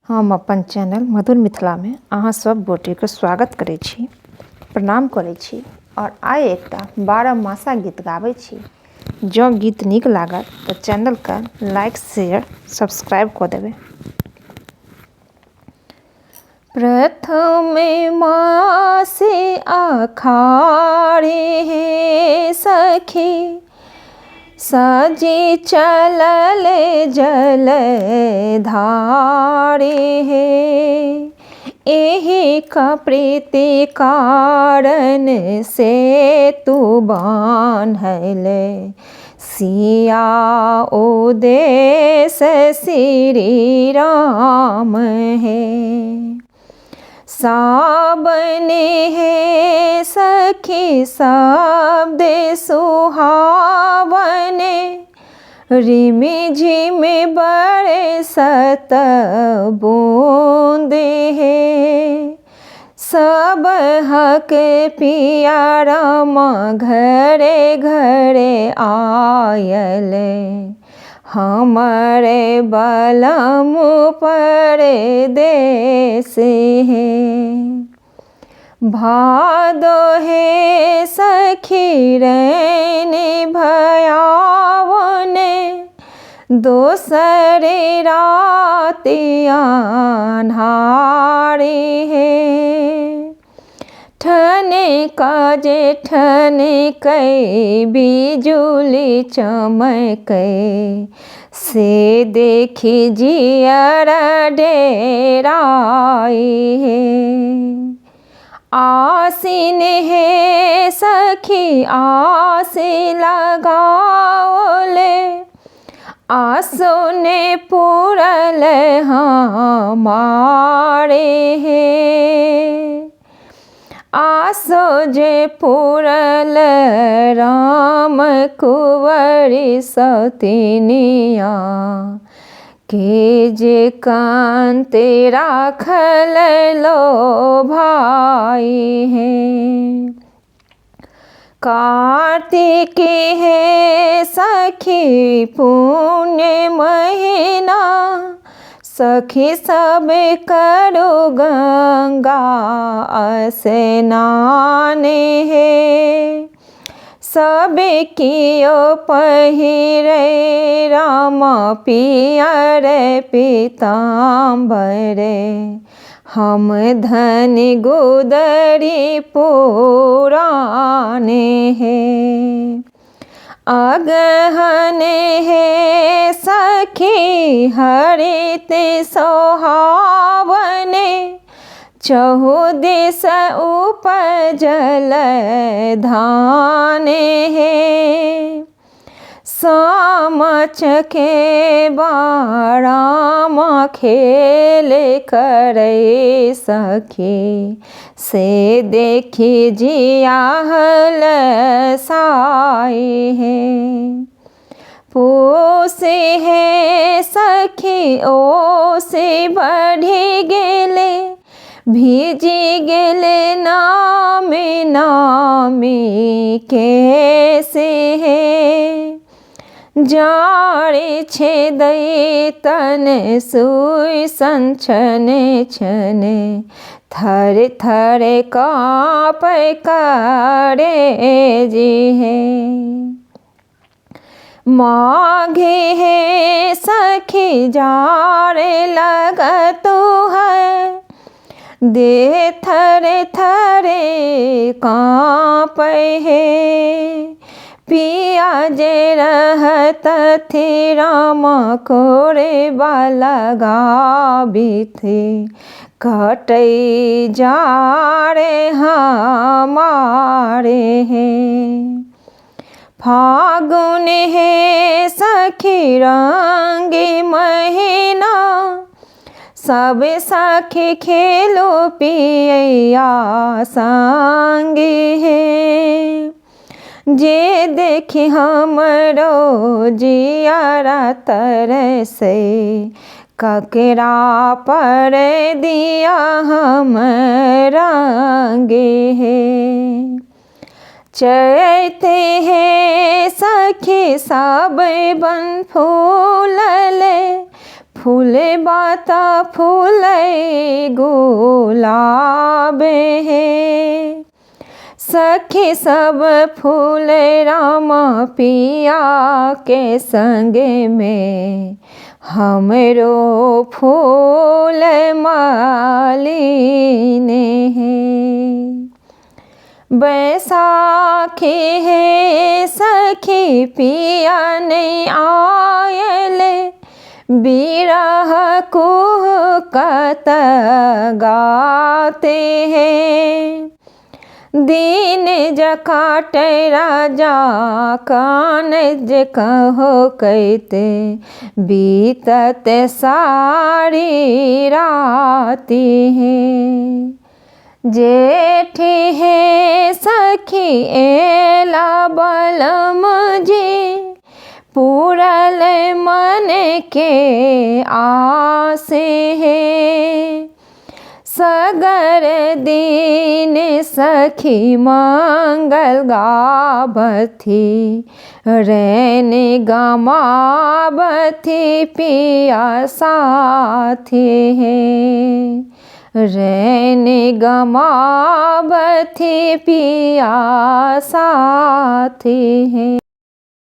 हम अपन चैनल मधुर मिथिला में अहाँ सब गोटे के स्वागत करै छी, प्रणाम करै छी और आइ एकटा 12 मासा गीत गाबै छी। जो गीत नीक लागत तो चैनल का लाइक शेयर सब्सक्राइब कर देबै। प्रथम मासे आखाड़े हे सखी, सजी चलल जल धारे हे। एहि कप्रीति कारण से तू बान्हल सिया उदेश श्री राम है। सावन है सखी शब्द सुहावन, रिमि झिमि बरसत बूंद है। सब हक पिया राम घरे घरे आयल, हमारे बलम परदेस है। भादो है सखी रैनी भयावन, दोसरे रात अन्हारे है। ठने काजे ठने कई बिजुली चमके, से देखी जियरा डेराई है। आसीन है सखी आस लगाओले, आसो ने पूरल हमारे है। आसो जे पूरल राम कुंवरी सौतिनिया, के जे कांत राखल लो भाई है। कार्तिक है सखी पुण्य महीना, सखी सब करो गंगा स्नान है। सब कियो पहिरे राम पियर पीताम्बर, हम धन गोदरी पुराण है। अगहन है सखी हरित सोहावन, चहुदिस उपजल धान है। सामच के बाराम खेल करे सखी, से देखी जियाहल साई है। पोसे है सखी ओ से बढ़ी गेले, भीजी गेले नामी नामी कैसे है। जाड़े छेदई तन सुई संछन छन, थर थर काँप करे जी है। माघे है सखी जाड़े लगतु है, दे थरे थरे काँप है। पिया जे रहत थे राम कोरे बाला गाबी थे, कटई जाड़े हमारे हैं। फागुन है सखी रंगी महीना, सब सखी खेलो पिया संगी है। जे देखी हमरो जियारा तरसे, ककरा पर दिया हम रंगे है। चैते है सखी सब बन फूलले, फूले बाता फूले गुलाब है, सखी सब फूले रामा पिया के संग में, हमरो फूल मालिन है। बैसाखी है सखी पिया नहीं आयले, बिरह कुहकत गाते हैं। दिन जकाटे राजा कान जे कहो कहते, बीतत सारी राती हैं। जेठी है सखी एला बलम जी, पूरल मन के आस है। सगर दिन सखी मंगल गावथी, रैन गमावथी पिया साथी है। रैन गमावथी पिया साथी है।